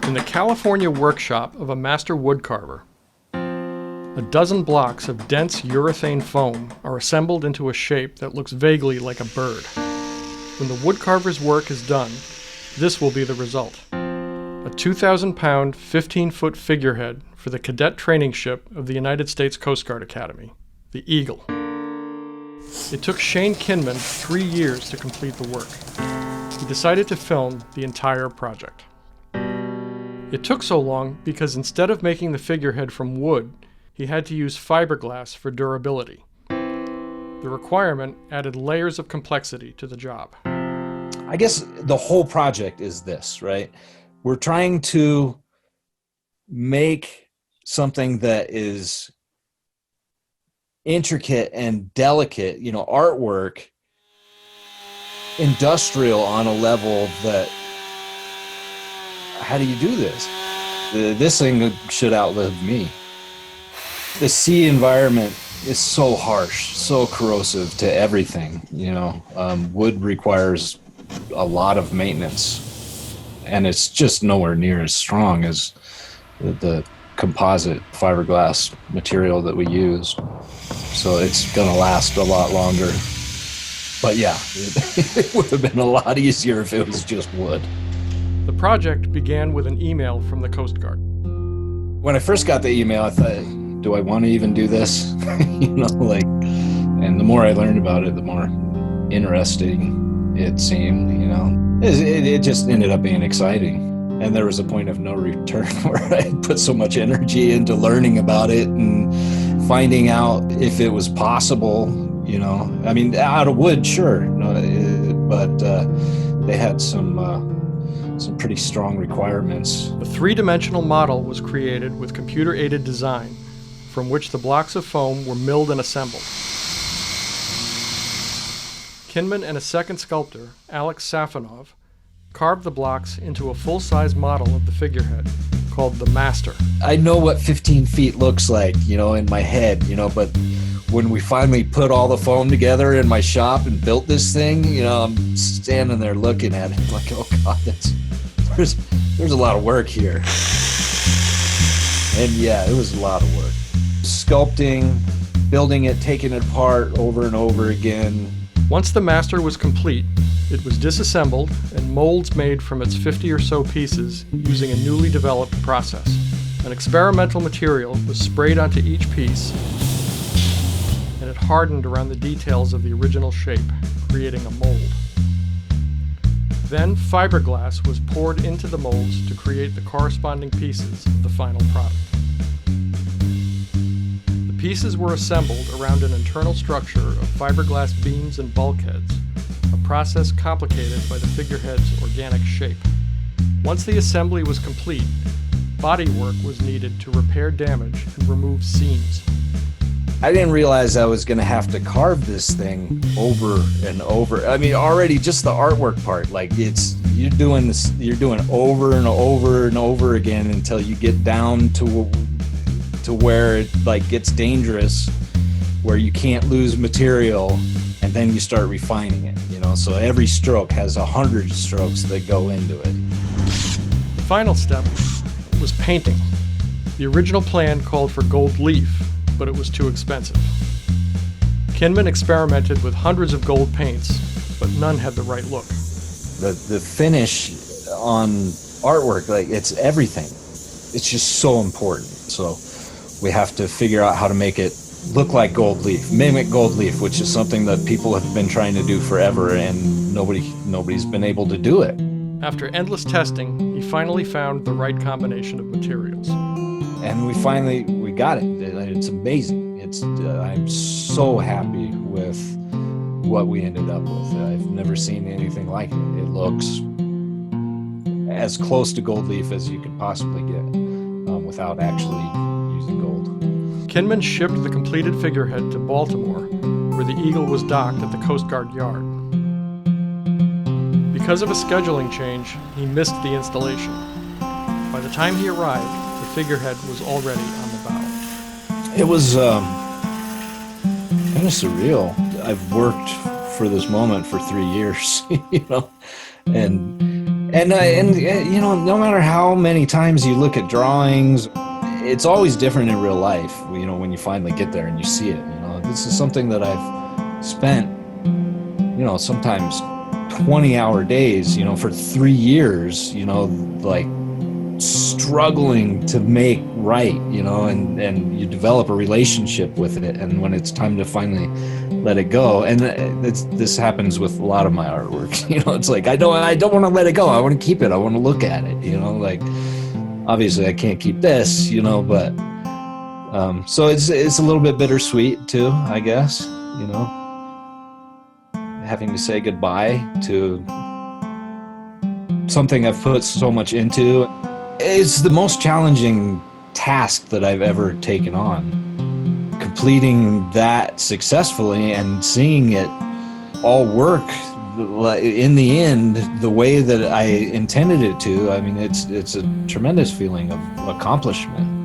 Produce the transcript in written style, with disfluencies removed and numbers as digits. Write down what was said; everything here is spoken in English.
In the California workshop of a master woodcarver, a dozen blocks of dense urethane foam are assembled into a shape that looks vaguely like a bird. When the woodcarver's work is done, this will be the result. A 2,000-pound, 15-foot figurehead for the cadet training ship of the United States Coast Guard Academy, the Eagle. It took Shane Kinman 3 years to complete the work. He decided to film the entire project. It took so long because instead of making the figurehead from wood, he had to use fiberglass for durability. The requirement added layers of complexity to the job. I guess the whole project is this, right? We're trying to make something that is intricate and delicate, artwork, industrial on a level that, how do you do this? This thing should outlive me. The sea environment is so harsh, so corrosive to everything, wood requires a lot of maintenance, and it's just nowhere near as strong as the composite fiberglass material that we use. So it's going to last a lot longer. But yeah, it would have been a lot easier if it was just wood. The project began with an email from the Coast Guard. When I first got the email, I thought, do I want to even do this? And the more I learned about it, the more interesting it seemed, It just ended up being exciting. And there was a point of no return where I put so much energy into learning about it and finding out if it was possible, out of wood, sure. But they had some pretty strong requirements. A three-dimensional model was created with computer-aided design, from which the blocks of foam were milled and assembled. Kinman and a second sculptor, Alex Safanov, carved the blocks into a full-size model of the figurehead called the Master. I know what 15 feet looks like, in my head, but when we finally put all the foam together in my shop and built this thing, I'm standing there looking at it like, oh God, there's a lot of work here. And yeah, it was a lot of work. Sculpting, building it, taking it apart over and over again. Once the Master was complete, it was disassembled and molds made from its 50 or so pieces using a newly developed process. An experimental material was sprayed onto each piece, and it hardened around the details of the original shape, creating a mold. Then fiberglass was poured into the molds to create the corresponding pieces of the final product. The pieces were assembled around an internal structure of fiberglass beams and bulkheads, a process complicated by the figurehead's organic shape. Once the assembly was complete, bodywork was needed to repair damage and remove seams. I didn't realize I was going to have to carve this thing over and over. I mean, already just the artwork part, you're doing this, you're doing over and over and over again until you get down to where it gets dangerous, where you can't lose material, and then you start refining it, So every stroke has 100 strokes that go into it. The final step was painting. The original plan called for gold leaf, but it was too expensive. Kinman experimented with hundreds of gold paints, but none had the right look. The finish on artwork, it's everything. It's just so important. So we have to figure out how to make it look like gold leaf, mimic gold leaf, which is something that people have been trying to do forever, and nobody's been able to do it. After endless testing, he finally found the right combination of materials. And we got it. It's amazing. I'm so happy with what we ended up with. I've never seen anything like it. It looks as close to gold leaf as you could possibly get without actually using gold. Kinman shipped the completed figurehead to Baltimore, where the Eagle was docked at the Coast Guard yard. Because of a scheduling change, he missed the installation. By the time he arrived, the figurehead was already on the bow. It was kind of surreal. I've worked for this moment for 3 years, and you know, no matter how many times you look at drawings, it's always different in real life, you know, when you finally get there and you see it. You know, this is something that I've spent, you know, sometimes 20-hour days, you know, for 3 years, you know, like struggling to make right, you know, and you develop a relationship with it, and when it's time to finally let it go, and this happens with a lot of my artwork, you know, it's like I don't want to let it go, I want to keep it, I want to look at it, you know, like obviously I can't keep this, you know, but so it's a little bit bittersweet too, I guess, you know, having to say goodbye to something I've put so much into. It's the most challenging task that I've ever taken on. Completing that successfully and seeing it all work in the end the way that I intended it to, I mean, it's a tremendous feeling of accomplishment.